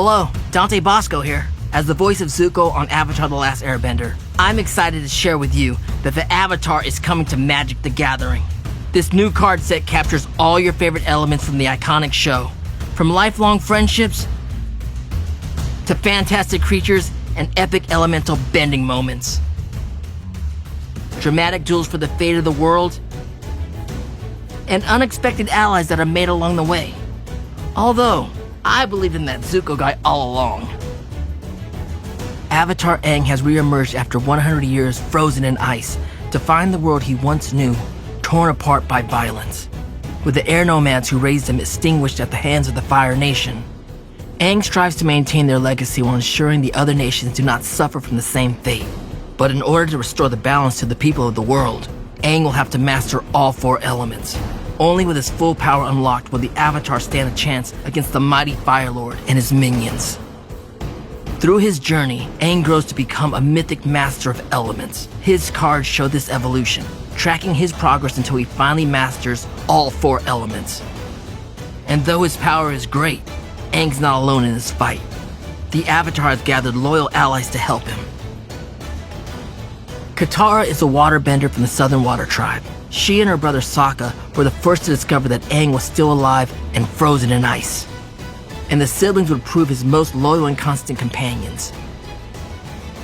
Hello, Dante Bosco here. As the voice of Zuko on Avatar: The Last Airbender, I'm excited to share with you that the Avatar is coming to Magic: The Gathering. This new card set captures all your favorite elements from the iconic show, from lifelong friendships to fantastic creatures and epic elemental bending moments. Dramatic duels for the fate of the world, and unexpected allies that are made along the way. Although, I believed in that Zuko guy all along. Avatar Aang has re-emerged after 100 years frozen in ice to find the world he once knew torn apart by violence. With the air nomads who raised him extinguished at the hands of the Fire Nation, Aang strives to maintain their legacy while ensuring the other nations do not suffer from the same fate. But in order to restore the balance to the people of the world, Aang will have to master all 4 elements. Only with his full power unlocked will the Avatar stand a chance against the mighty Fire Lord and his minions. Through his journey, Aang grows to become a mythic master of elements. His cards show this evolution, tracking his progress until he finally masters all 4 elements. And though his power is great, Aang's not alone in his fight. The Avatar has gathered loyal allies to help him. Katara is a waterbender from the Southern Water Tribe. She and her brother Sokka were the first to discover that Aang was still alive and frozen in ice. And the siblings would prove his most loyal and constant companions.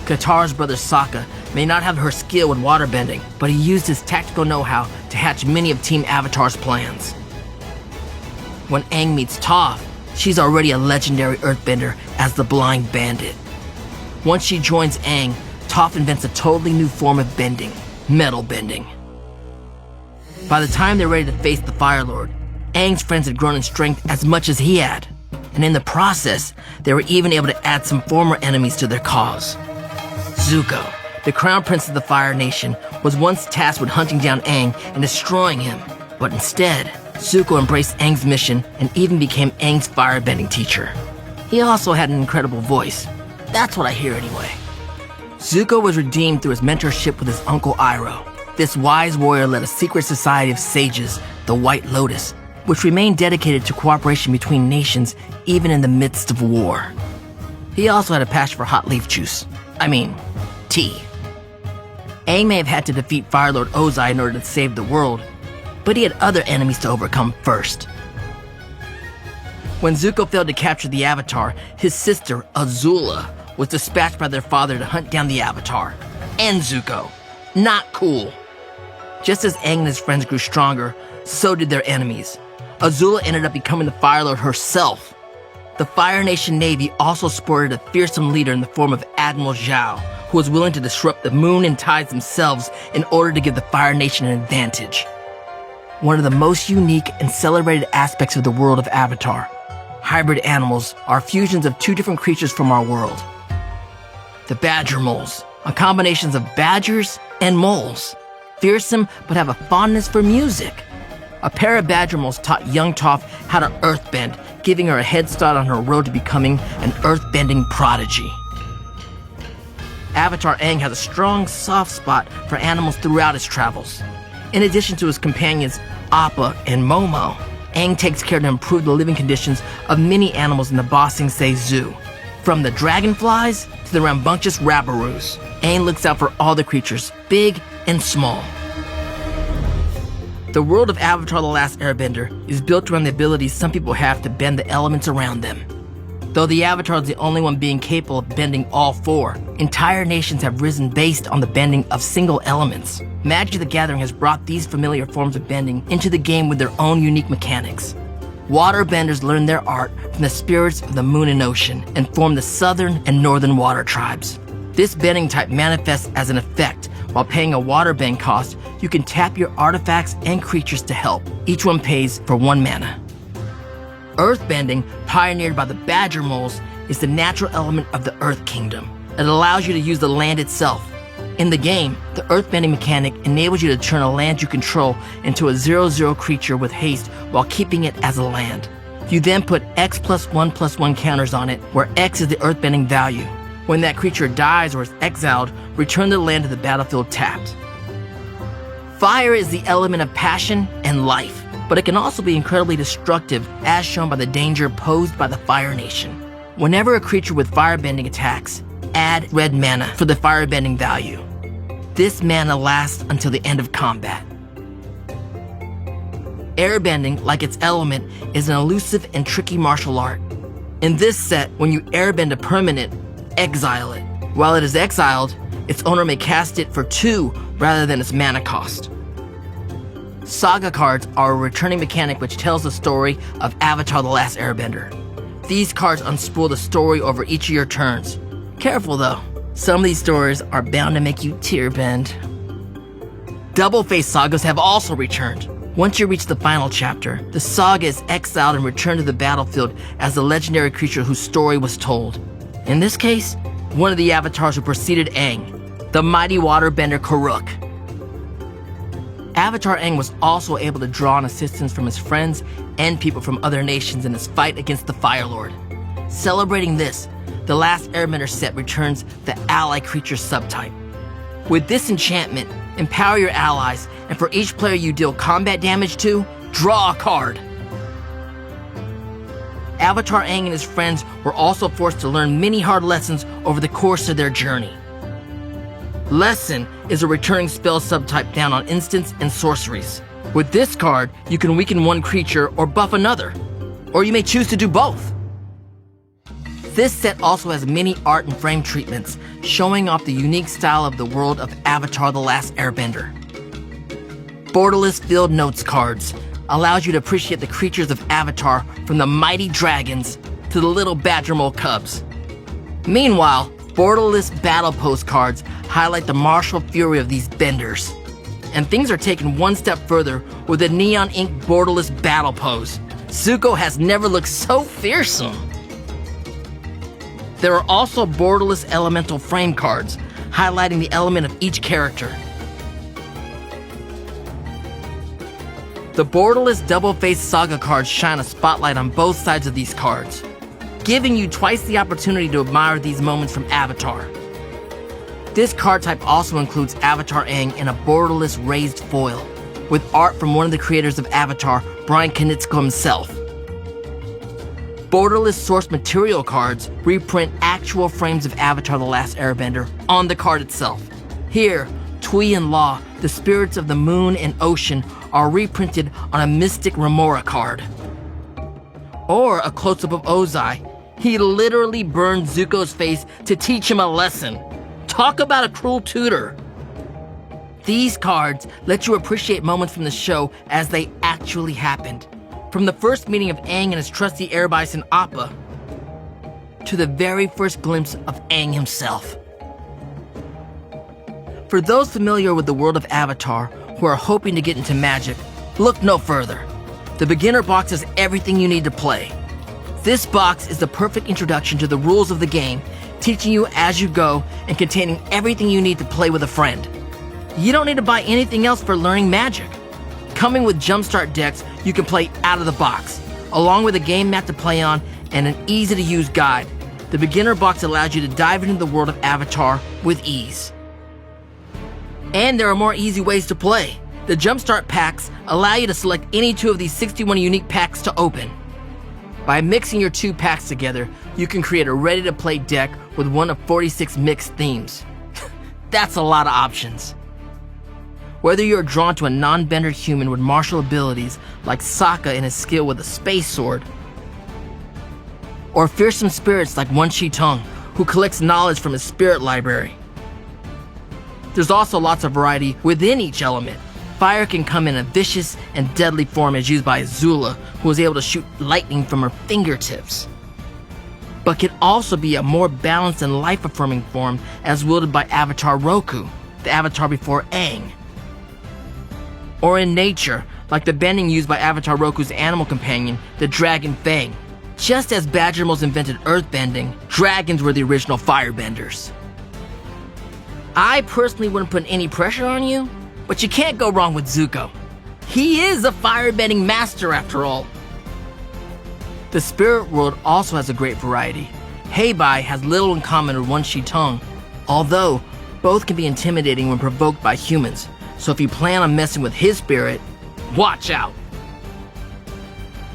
Katara's brother Sokka may not have her skill with waterbending, but he used his tactical know-how to hatch many of Team Avatar's plans. When Aang meets Toph, she's already a legendary earthbender as the Blind Bandit. Once she joins Aang, Toph invents a totally new form of bending, metal bending. By the time they're ready to face the Fire Lord, Aang's friends had grown in strength as much as he had. And in the process, they were even able to add some former enemies to their cause. Zuko, the crown prince of the Fire Nation, was once tasked with hunting down Aang and destroying him. But instead, Zuko embraced Aang's mission and even became Aang's firebending teacher. He also had an incredible voice. That's what I hear anyway. Zuko was redeemed through his mentorship with his uncle Iroh. This wise warrior led a secret society of sages, the White Lotus, which remained dedicated to cooperation between nations even in the midst of war. He also had a passion for hot leaf juice. Tea. Aang may have had to defeat Fire Lord Ozai in order to save the world, but he had other enemies to overcome first. When Zuko failed to capture the Avatar, his sister, Azula, was dispatched by their father to hunt down the Avatar. And Zuko. Not cool. Just as Aang and his friends grew stronger, so did their enemies. Azula ended up becoming the Fire Lord herself. The Fire Nation Navy also sported a fearsome leader in the form of Admiral Zhao, who was willing to disrupt the moon and tides themselves in order to give the Fire Nation an advantage. One of the most unique and celebrated aspects of the world of Avatar, hybrid animals, are fusions of 2 different creatures from our world. The Badger Moles, a combination of badgers and moles, fearsome but have a fondness for music. A pair of badger moles taught young Toph how to earthbend, giving her a head start on her road to becoming an earthbending prodigy. Avatar Aang has a strong, soft spot for animals throughout his travels. In addition to his companions Appa and Momo, Aang takes care to improve the living conditions of many animals in the Ba Sing Se Zoo. From the dragonflies to the rambunctious rabaroos, Aang looks out for all the creatures, big and small. The world of Avatar: The Last Airbender is built around the abilities some people have to bend the elements around them. Though the Avatar is the only one being capable of bending all 4, entire nations have risen based on the bending of single elements. Magic: The Gathering has brought these familiar forms of bending into the game with their own unique mechanics. Waterbenders learn their art from the spirits of the moon and ocean and form the southern and northern water tribes. This bending type manifests as an effect. While paying a waterbend cost, you can tap your artifacts and creatures to help. Each one pays for 1 mana. Earthbending, pioneered by the Badger Moles, is the natural element of the Earth Kingdom. It allows you to use the land itself. In the game, the earthbending mechanic enables you to turn a land you control into a 0/0 creature with haste while keeping it as a land. You then put X+1/+1 counters on it, where X is the earthbending value. When that creature dies or is exiled, return the land to the battlefield tapped. Fire is the element of passion and life, but it can also be incredibly destructive, as shown by the danger posed by the Fire Nation. Whenever a creature with firebending attacks, add red mana for the firebending value. This mana lasts until the end of combat. Airbending, like its element, is an elusive and tricky martial art. In this set, when you airbend a permanent, exile it. While it is exiled, its owner may cast it for 2 rather than its mana cost. Saga cards are a returning mechanic which tells the story of Avatar: The Last Airbender. These cards unspool the story over each of your turns. Careful though, some of these stories are bound to make you tear bend. Double-faced sagas have also returned. Once you reach the final chapter, the saga is exiled and returned to the battlefield as the legendary creature whose story was told. In this case, one of the avatars who preceded Aang, the mighty waterbender Karuk. Avatar Aang was also able to draw on assistance from his friends and people from other nations in his fight against the Fire Lord. Celebrating this, the Last Airbender set returns the ally creature subtype. With this enchantment, empower your allies, and for each player you deal combat damage to, draw a card. Avatar Aang and his friends were also forced to learn many hard lessons over the course of their journey. Lesson is a returning spell subtype down on instants and sorceries. With this card, you can weaken one creature or buff another, or you may choose to do both. This set also has many art and frame treatments, showing off the unique style of the world of Avatar: The Last Airbender. Borderless Field Notes cards allows you to appreciate the creatures of Avatar, from the mighty dragons to the little badger mole cubs. Meanwhile, borderless battle postcards highlight the martial fury of these benders. And things are taken one step further with the neon ink borderless battle pose. Zuko has never looked so fearsome. There are also borderless elemental frame cards, highlighting the element of each character. The borderless double-faced saga cards shine a spotlight on both sides of these cards, giving you twice the opportunity to admire these moments from Avatar. This card type also includes Avatar Aang in a borderless raised foil, with art from one of the creators of Avatar, Brian Konietzko himself. Borderless source material cards reprint actual frames of Avatar: The Last Airbender on the card itself. Here, Tui and Law, the spirits of the moon and ocean, are reprinted on a Mystic Remora card. Or a close-up of Ozai. He literally burned Zuko's face to teach him a lesson. Talk about a cruel tutor. These cards let you appreciate moments from the show as they actually happened. From the first meeting of Aang and his trusty air bison Appa, to the very first glimpse of Aang himself. For those familiar with the world of Avatar who are hoping to get into magic, look no further. The beginner box has everything you need to play. This box is the perfect introduction to the rules of the game, teaching you as you go and containing everything you need to play with a friend. You don't need to buy anything else for learning magic. Coming with jumpstart decks you can play out of the box, along with a game map to play on and an easy-to-use guide. The beginner box allows you to dive into the world of Avatar with ease. And there are more easy ways to play. The jumpstart packs allow you to select any 2 of these 61 unique packs to open. By mixing your 2 packs together, you can create a ready-to-play deck with one of 46 mixed themes. That's a lot of options. Whether you're drawn to a non-bender human with martial abilities like Sokka and his skill with a space sword, or fearsome spirits like Wan Shi Tong, who collects knowledge from his spirit library. There's also lots of variety within each element. Fire can come in a vicious and deadly form as used by Azula, who is able to shoot lightning from her fingertips, but can also be a more balanced and life-affirming form as wielded by Avatar Roku, the avatar before Aang. Or in nature, like the bending used by Avatar Roku's animal companion, the Dragon Fang. Just as Badgermoles invented earthbending, dragons were the original firebenders. I personally wouldn't put any pressure on you, but you can't go wrong with Zuko. He is a firebending master after all. The spirit world also has a great variety. Heibai has little in common with Wan Shi Tong, although both can be intimidating when provoked by humans. So if you plan on messing with his spirit, watch out.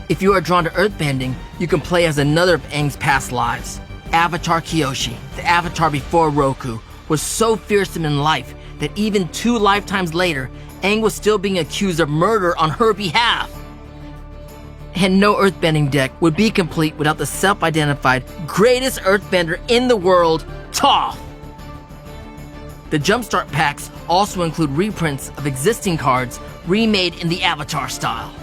If you are drawn to earthbending, You can play as another of Aang's past lives. Avatar Kyoshi, the avatar before Roku, was so fearsome in life that even 2 lifetimes later, Aang was still being accused of murder on her behalf. And no earthbending deck would be complete without the self-identified greatest earthbender in the world, Toph. The jumpstart packs also include reprints of existing cards remade in the Avatar style.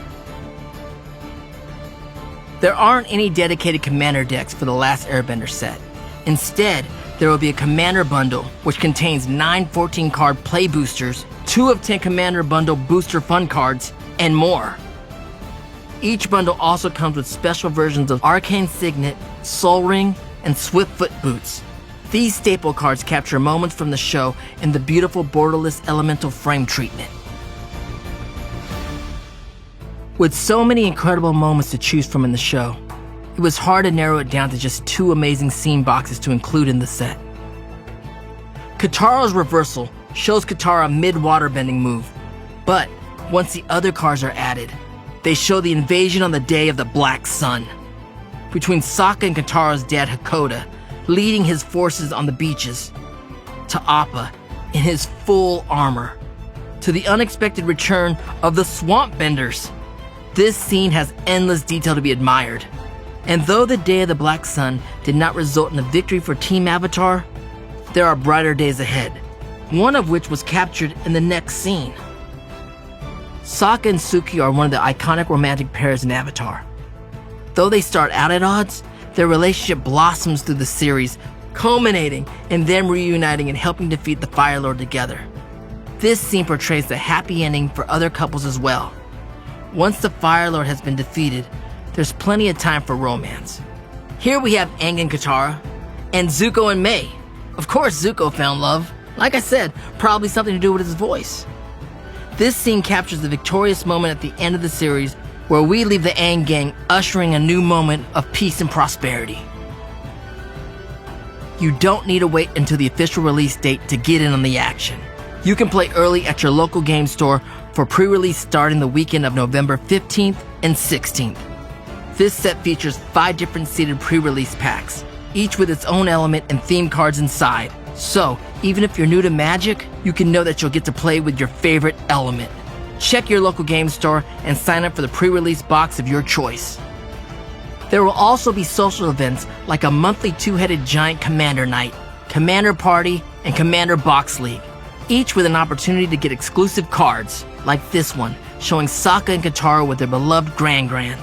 There aren't any dedicated commander decks for the Last Airbender set. Instead, there will be a commander bundle which contains 9 14-card play boosters, 2 of 10 commander bundle booster fun cards, and more. Each bundle also comes with special versions of Arcane Signet, Soul Ring, and Swiftfoot boots. These staple cards capture moments from the show in the beautiful borderless elemental frame treatment. With so many incredible moments to choose from in the show, it was hard to narrow it down to just 2 amazing scene boxes to include in the set. Katara's reversal shows Katara mid-waterbending move, but once the other cards are added, they show the invasion on the day of the Black Sun. Between Sokka and Katara's dad Hakoda leading his forces on the beaches, to Appa in his full armor, to the unexpected return of the Swamp Benders. This scene has endless detail to be admired. And though the day of the Black Sun did not result in a victory for Team Avatar, there are brighter days ahead, one of which was captured in the next scene. Sokka and Suki are one of the iconic romantic pairs in Avatar. Though they start out at odds, their relationship blossoms through the series, culminating in them reuniting and helping defeat the Fire Lord together. This scene portrays the happy ending for other couples as well. Once the Fire Lord has been defeated, there's plenty of time for romance. Here we have Aang and Katara, and Zuko and Mei. Of course Zuko found love. Like I said, probably something to do with his voice. This scene captures the victorious moment at the end of the series where we leave the Aang gang ushering a new moment of peace and prosperity. You don't need to wait until the official release date to get in on the action. You can play early at your local game store for pre-release starting the weekend of November 15th and 16th. This set features 5 different seeded pre-release packs, each with its own element and theme cards inside. So, even if you're new to Magic, you can know that you'll get to play with your favorite element. Check your local game store and sign up for the pre-release box of your choice. There will also be social events like a monthly 2-headed giant Commander Night, Commander Party, and Commander Box League, each with an opportunity to get exclusive cards, like this one, showing Sokka and Katara with their beloved Gran.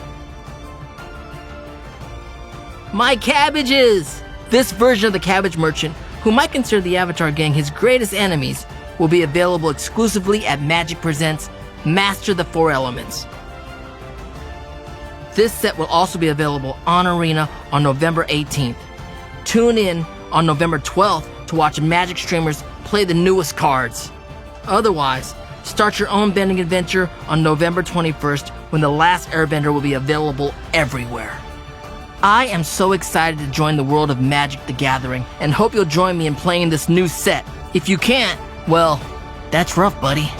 My cabbages! This version of the Cabbage Merchant, who might consider the Avatar gang his greatest enemies, will be available exclusively at Magic Presents Master the 4 Elements. This set will also be available on Arena on November 18th. Tune in on November 12th to watch Magic streamers play the newest cards. Otherwise, start your own bending adventure on November 21st when The Last Airbender will be available everywhere. I am so excited to join the world of Magic the Gathering and hope you'll join me in playing this new set. If you can't, well, that's rough, buddy.